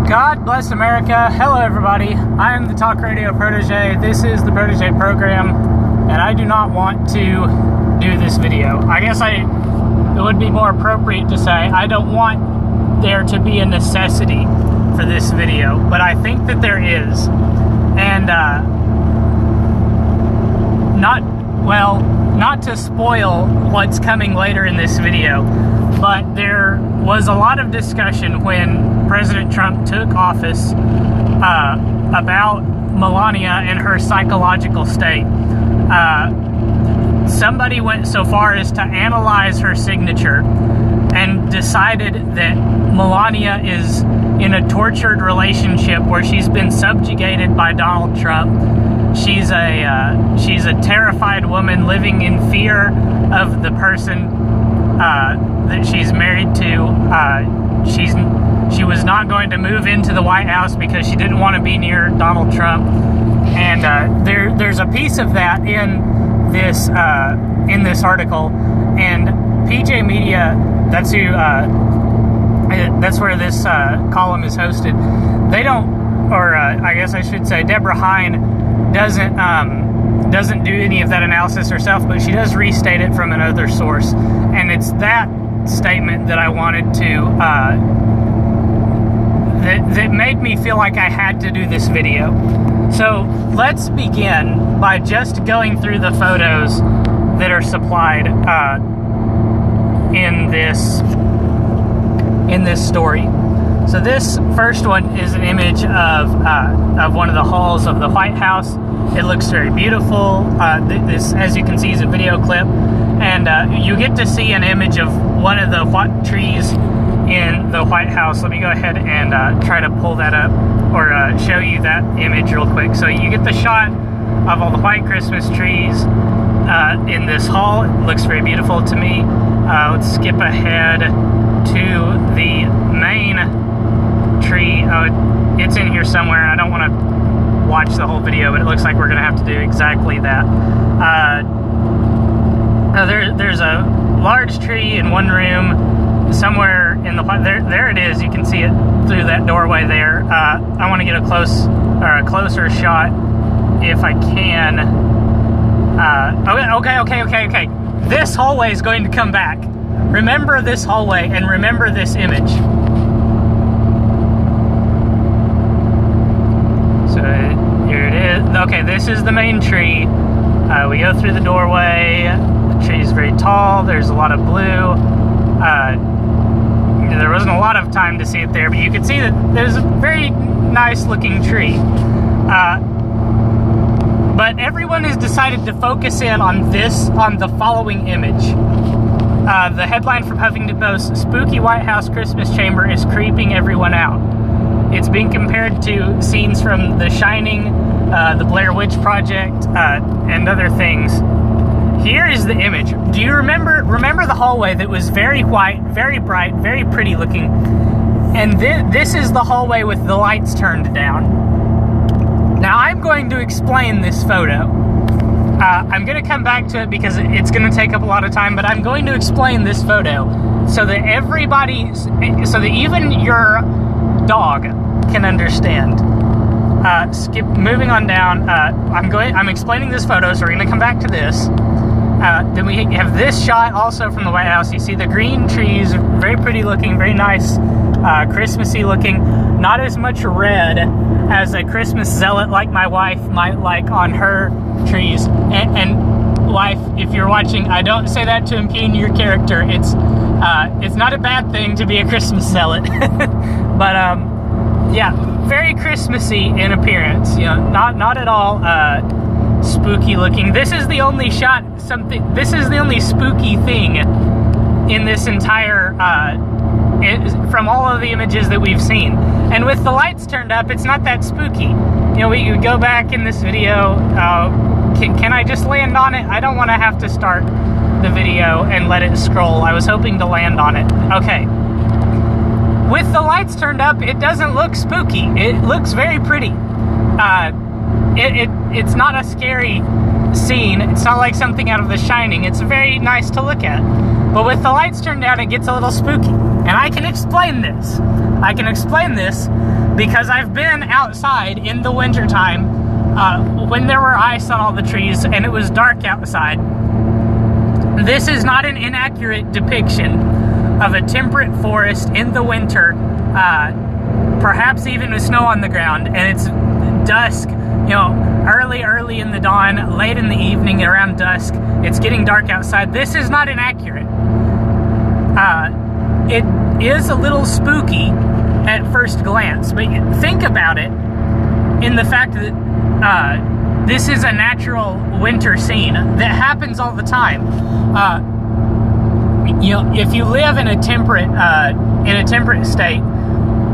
God bless America. Hello everybody, I am the Talk Radio Protege. This is the Protege program, and I do not want to do this video. I guess it would be more appropriate to say I don't want there to be a necessity for this video, but I think that there is. And not to spoil what's coming later in this video, but there was a lot of discussion when President Trump took office about Melania and her psychological state. Somebody went so far as to analyze her signature and decided that Melania is in a tortured relationship where she's been subjugated by Donald Trump. She's a terrified woman living in fear of the person that she's married to. She was not going to move into the White House because she didn't want to be near Donald Trump. And there's a piece of that in this article. And PJ Media, that's where this column is hosted. They don't, or I guess I should say, Deborah Hine doesn't do any of that analysis herself, but she does restate it from another source. And it's that statement that I wanted to that made me feel like I had to do this video. So let's begin by just going through the photos that are supplied in this story. So this first one is an image of one of the halls of the White House. It looks very beautiful. This, as you can see, is a video clip, and you get to see an image of one of the trees in the White House. Let me go ahead and try to pull that up, or show you that image real quick. So you get the shot of all the white Christmas trees in this hall. It looks very beautiful to me. Let's skip ahead to the main tree. It's in here somewhere. I don't want to watch the whole video, but it looks like we're going to have to do exactly that. There's a large tree in one room somewhere in the there it is. You can see it through that doorway there. I want to get a closer shot if I can. Okay. This hallway is going to come back. Remember this hallway and remember this image. So here it is. Okay, this is the main tree. We go through the doorway. The tree is very tall. There's a lot of blue. There wasn't a lot of time to see it there, but you can see that there's a very nice looking tree. But everyone has decided to focus in on the following image. The headline from Huffington Post: "Spooky White House Christmas chamber is creeping everyone out." It's being compared to scenes from The Shining, the Blair Witch Project, and other things. Here is the image. Do you remember the hallway that was very white, very bright, very pretty looking? And this is the hallway with the lights turned down. Now I'm going to explain this photo. I'm going to come back to it because it's going to take up a lot of time, but I'm going to explain this photo so that even your dog can understand. Moving on down. I'm explaining this photo, so we're going to come back to this. Then we have this shot also from the White House. You see the green trees, very pretty looking, very nice, Christmassy looking. Not as much red as a Christmas zealot like my wife might like on her trees. And wife, if you're watching, I don't say that to impugn your character. It's not a bad thing to be a Christmas zealot. But yeah, very Christmassy in appearance. You know, not at all spooky looking. This is the only this is the only spooky thing in this entire from all of the images that we've seen. And with the lights turned up, it's not that spooky. You know, we go back in this video. Can I just land on it? I don't want to have to start the video and let it scroll. I was hoping to land on it. Okay. With the lights turned up, it doesn't look spooky. It looks very pretty. It's not a scary scene. It's not like something out of The Shining. It's very nice to look at. But with the lights turned down, it gets a little spooky. And I can explain this. because I've been outside in the wintertime when there were ice on all the trees and it was dark outside. This is not an inaccurate depiction of a temperate forest in the winter, perhaps even with snow on the ground, and it's dusk, early in the dawn, late in the evening, around dusk. It's getting dark outside. This is not inaccurate. It is a little spooky at first glance, but think about it in the fact that this is a natural winter scene that happens all the time. If you live in a temperate state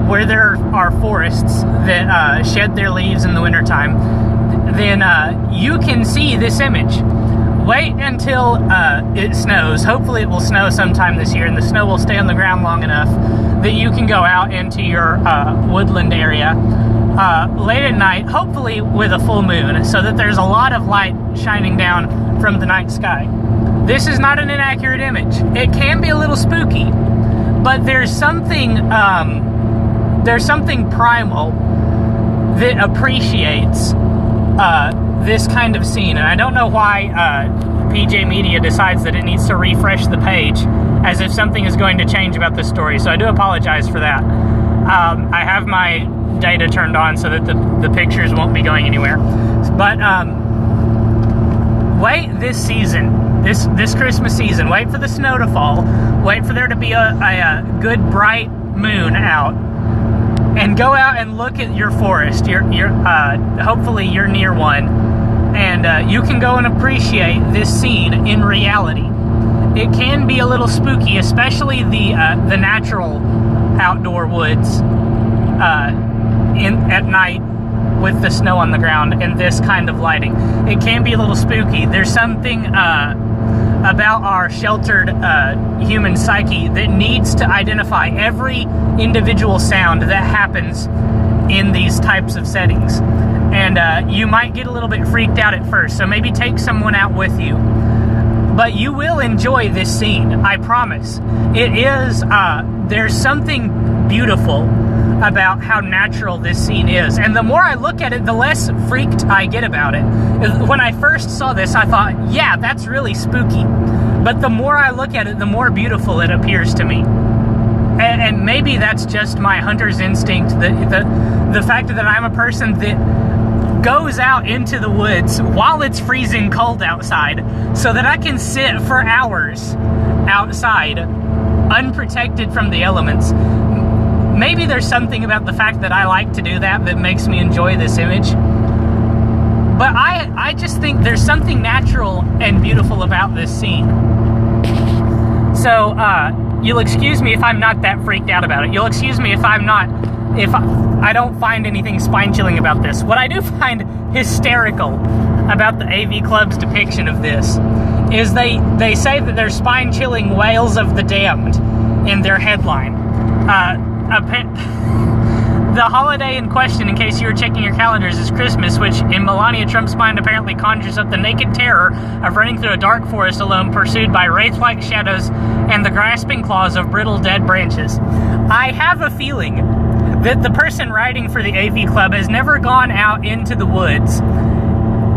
where there are forests that shed their leaves in the wintertime, then you can see this image. Wait until it snows. Hopefully it will snow sometime this year, and the snow will stay on the ground long enough that you can go out into your woodland area late at night, hopefully with a full moon, so that there's a lot of light shining down from the night sky. This is not an inaccurate image. It can be a little spooky, but there's something primal that appreciates this kind of scene, and I don't know why PJ Media decides that it needs to refresh the page as if something is going to change about this story, so I do apologize for that. I have my data turned on so that the pictures won't be going anywhere, but wait this season, this Christmas season, wait for the snow to fall, wait for there to be a good bright moon out, and go out and look at your forest. Hopefully you're near one, and you can go and appreciate this scene in reality. It can be a little spooky, especially the natural outdoor woods at night with the snow on the ground and this kind of lighting. It can be a little spooky. There's something about our sheltered human psyche that needs to identify every individual sound that happens in these types of settings. And you might get a little bit freaked out at first, so maybe take someone out with you. But you will enjoy this scene, I promise. It is, there's something beautiful about how natural this scene is. And the more I look at it, the less freaked I get about it. When I first saw this, I thought, yeah, that's really spooky. But the more I look at it, the more beautiful it appears to me. And maybe that's just my hunter's instinct, the fact that I'm a person that goes out into the woods while it's freezing cold outside so that I can sit for hours outside unprotected from the elements. Maybe there's something about the fact that I like to do that makes me enjoy this image. But I just think there's something natural and beautiful about this scene. So, you'll excuse me if I'm not that freaked out about it. You'll excuse me if I don't find anything spine-chilling about this. What I do find hysterical about the AV Club's depiction of this is they say that they're spine-chilling Whales of the Damned in their headline. The holiday in question, in case you were checking your calendars, is Christmas, which in Melania Trump's mind apparently conjures up the naked terror of running through a dark forest alone, pursued by wraith-like shadows and the grasping claws of brittle dead branches. I have a feeling that the person writing for the AV Club has never gone out into the woods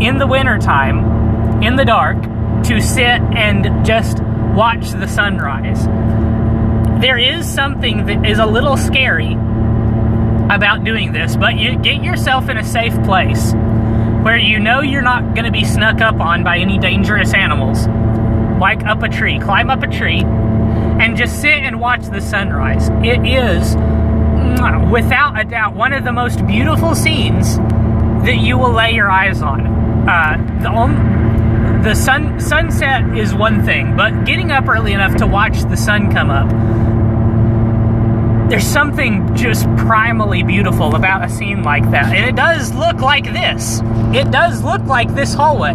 in the wintertime, in the dark, to sit and just watch the sunrise. There is something that is a little scary about doing this, but you get yourself in a safe place where you know you're not going to be snuck up on by any dangerous animals, like up a tree. Climb up a tree and just sit and watch the sunrise. It is, without a doubt, one of the most beautiful scenes that you will lay your eyes on. The sunset is one thing, but getting up early enough to watch the sun come up, there's something just primally beautiful about a scene like that. And it does look like this. It does look like this hallway.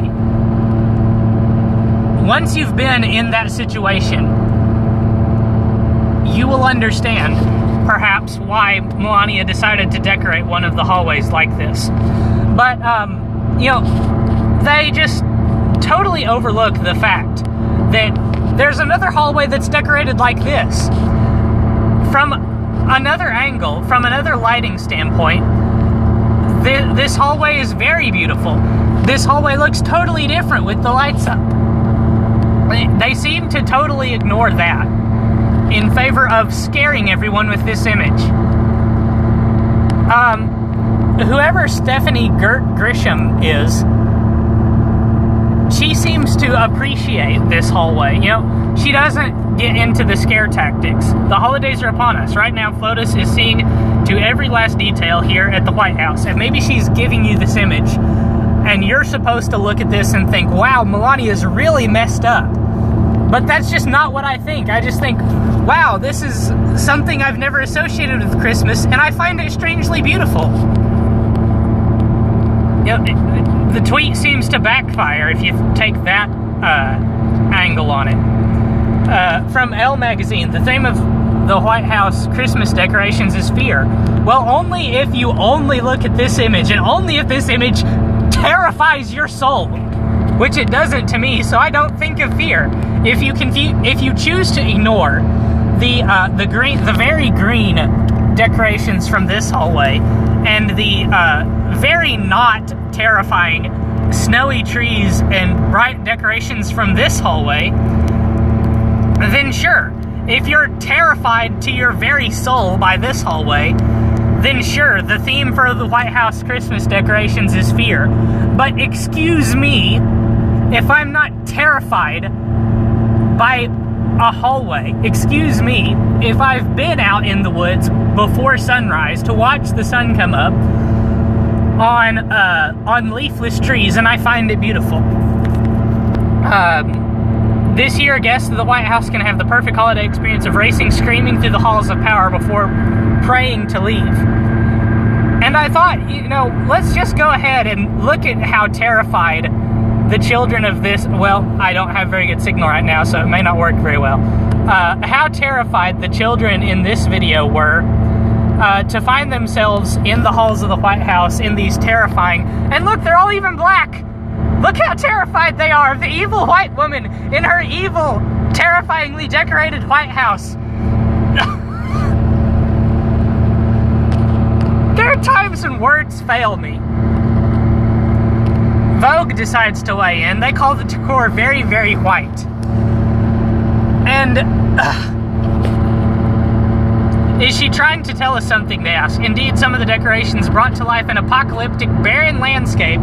Once you've been in that situation, you will understand, perhaps, why Melania decided to decorate one of the hallways like this. But, they just totally overlook the fact that there's another hallway that's decorated like this. From another angle, from another lighting standpoint, this hallway is very beautiful. This hallway looks totally different with the lights up. They seem to totally ignore that in favor of scaring everyone with this image. Whoever Stephanie Grisham is, she seems to appreciate this hallway. You know, she doesn't get into the scare tactics. The holidays are upon us. Right now, FLOTUS is seeing to every last detail here at the White House. And maybe she's giving you this image, and you're supposed to look at this and think, wow, Melania's really messed up. But that's just not what I think. I just think, wow, this is something I've never associated with Christmas, and I find it strangely beautiful. You know, the tweet seems to backfire if you take that angle on it. From Elle magazine, the theme of the White House Christmas decorations is fear. Well, only if you only look at this image, and only if this image terrifies your soul, which it doesn't to me, so I don't think of fear. If you choose to ignore the very green decorations from this hallway and the very not terrifying snowy trees and bright decorations from this hallway, then sure. If you're terrified to your very soul by this hallway, then sure, the theme for the White House Christmas decorations is fear. But excuse me if I'm not terrified by a hallway. Excuse me if I've been out in the woods before sunrise to watch the sun come up on leafless trees, and I find it beautiful. This year, guests of the White House can have the perfect holiday experience of racing, screaming through the halls of power before praying to leave. And I thought, you know, let's just go ahead and look at how terrified the children of this, well, I don't have very good signal right now, so it may not work very well. How terrified the children in this video were to find themselves in the halls of the White House in these terrifying, and look, they're all even black. Look how terrified they are of the evil white woman in her evil, terrifyingly decorated White House. There are times when words fail me. Vogue decides to weigh in. They call the decor very, very white. And, is she trying to tell us something, they ask. Indeed, some of the decorations brought to life an apocalyptic, barren landscape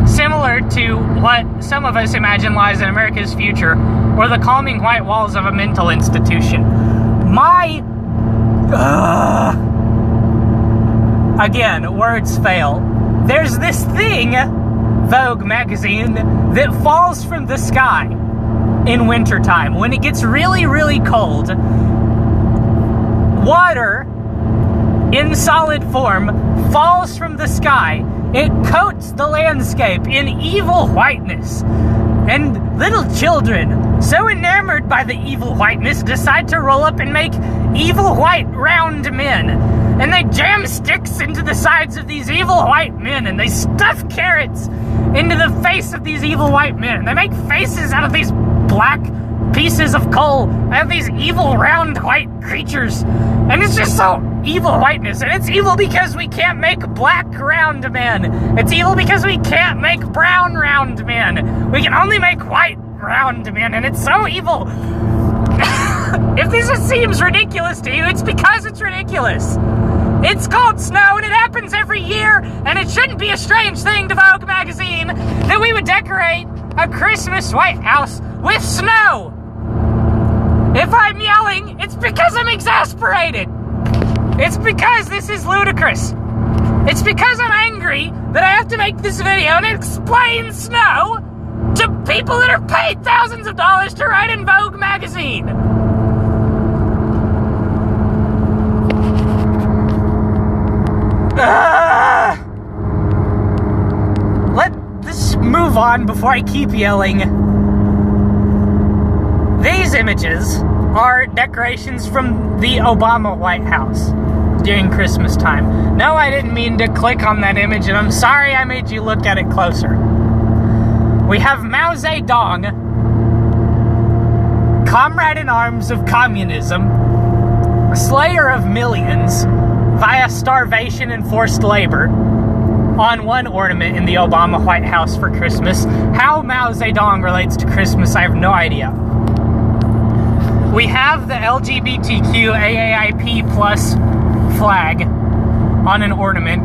similar to what some of us imagine lies in America's future, or the calming white walls of a mental institution. Again, words fail. There's this thing, Vogue magazine, that falls from the sky in wintertime. When it gets really, really cold, water in solid form falls from the sky. It coats the landscape in evil whiteness. And little children, so enamored by the evil whiteness, decide to roll up and make evil white round men. And they jam sticks into the sides of these evil white men, and they stuff carrots into the face of these evil white men. They make faces out of these black pieces of coal, out of these evil round white creatures. And it's just so evil whiteness. And it's evil because we can't make black round men. It's evil because we can't make brown round men. We can only make white round men, and it's so evil. If this seems ridiculous to you, it's because it's ridiculous. It's called snow, and it happens every year, and it shouldn't be a strange thing to Vogue magazine that we would decorate a Christmas White House with snow. If I'm yelling, it's because I'm exasperated. It's because this is ludicrous. It's because I'm angry that I have to make this video and explain snow to people that are paid thousands of dollars to write in Vogue magazine. Let's move on before I keep yelling. These images are decorations from the Obama White House during Christmas time. No, I didn't mean to click on that image, and I'm sorry I made you look at it closer. We have Mao Zedong, comrade in arms of communism, slayer of millions via starvation and forced labor on one ornament in the Obama White House for Christmas. How Mao Zedong relates to Christmas, I have no idea. We have the LGBTQ AAIP plus flag on an ornament.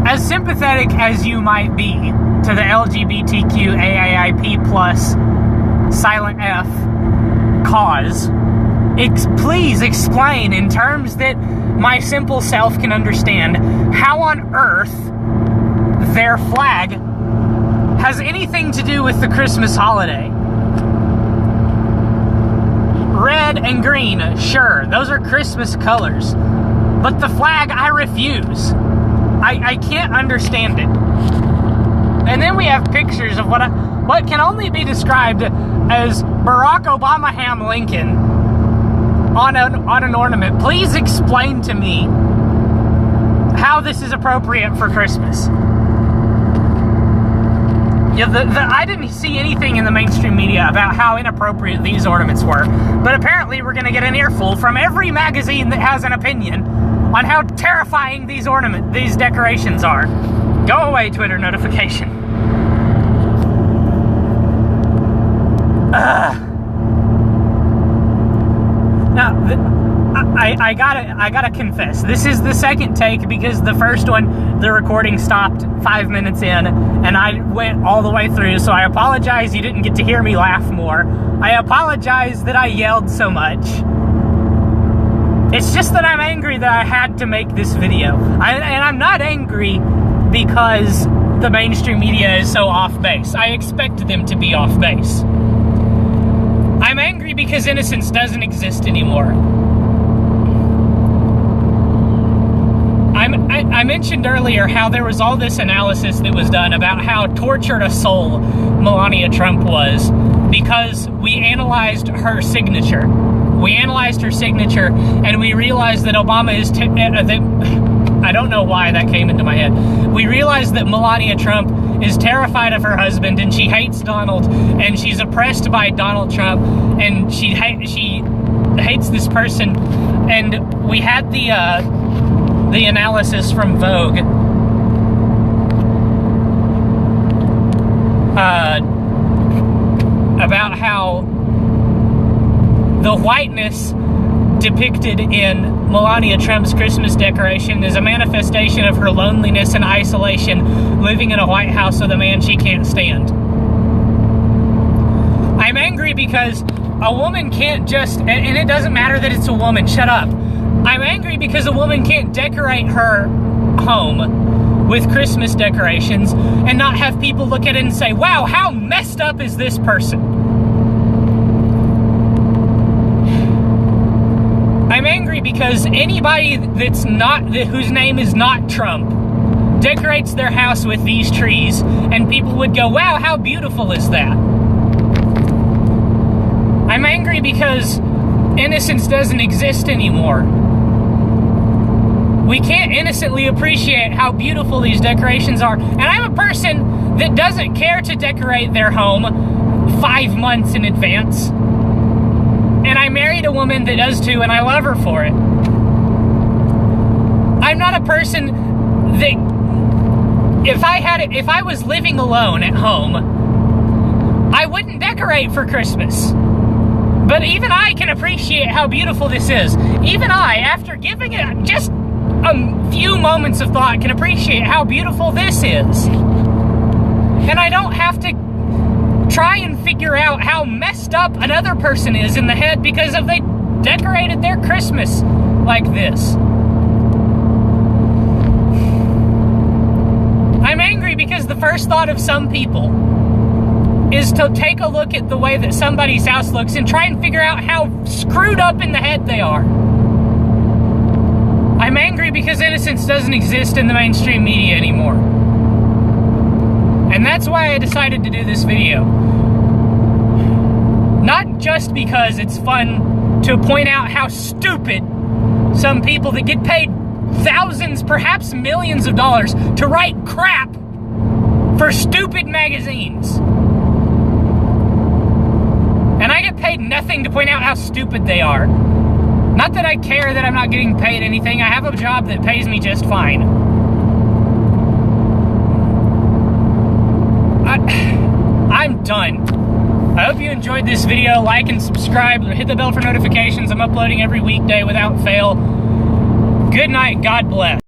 As sympathetic as you might be to the LGBTQ AAIP plus silent F cause, please explain in terms that my simple self can understand how on earth their flag has anything to do with the Christmas holiday. Red and green, sure, those are Christmas colors. But the flag, I refuse. I can't understand it. And then we have pictures of what can only be described as Barack Obama Ham Lincoln on an ornament. Please explain to me how this is appropriate for Christmas. Yeah, I didn't see anything in the mainstream media about how inappropriate these ornaments were, but apparently we're going to get an earful from every magazine that has an opinion on how terrifying these decorations are. Go away, Twitter notification. Now, I gotta confess, this is the second take because the first one, the recording stopped 5 minutes in, and I went all the way through, so I apologize you didn't get to hear me laugh more. I apologize that I yelled so much. It's just that I'm angry that I had to make this video. And I'm not angry because the mainstream media is so off base. I expected them to be off base. I'm angry because Innocence doesn't exist anymore. I mentioned earlier how there was all this analysis that was done about how tortured a soul Melania Trump was because we analyzed her signature. We analyzed her signature and we realized that Obama is... I don't know why that came into my head. We realized that Melania Trump is terrified of her husband and she hates Donald and she's oppressed by Donald Trump and she hates this person. And we had the analysis from Vogue about how the whiteness depicted in Melania Trump's Christmas decoration is a manifestation of her loneliness and isolation living in a White House with a man she can't stand. I'm angry because a woman can't just, and it doesn't matter that it's a woman, shut up. I'm angry because a woman can't decorate her home with Christmas decorations and not have people look at it and say, wow, how messed up is this person? I'm angry because anybody whose name is not Trump decorates their house with these trees and people would go, wow, how beautiful is that? I'm angry because Innocence doesn't exist anymore. We can't innocently appreciate how beautiful these decorations are. And I'm a person that doesn't care to decorate their home 5 months in advance. And I married a woman that does too, and I love her for it. I'm not a person that, if I was living alone at home, I wouldn't decorate for Christmas. But even I can appreciate how beautiful this is. Even I, after giving it just a few moments of thought, can appreciate how beautiful this is. And I don't have to try and figure out how messed up another person is in the head because they decorated their Christmas like this. I'm angry because the first thought of some people is to take a look at the way that somebody's house looks and try and figure out how screwed up in the head they are. I'm angry because Innocence doesn't exist in the mainstream media anymore. And that's why I decided to do this video. Not just because it's fun to point out how stupid some people that get paid thousands, perhaps millions of dollars to write crap for stupid magazines. And I get paid nothing to point out how stupid they are. Not that I care that I'm not getting paid anything. I have a job that pays me just fine. I'm done. I hope you enjoyed this video. Like and subscribe. Hit the bell for notifications. I'm uploading every weekday without fail. Good night. God bless.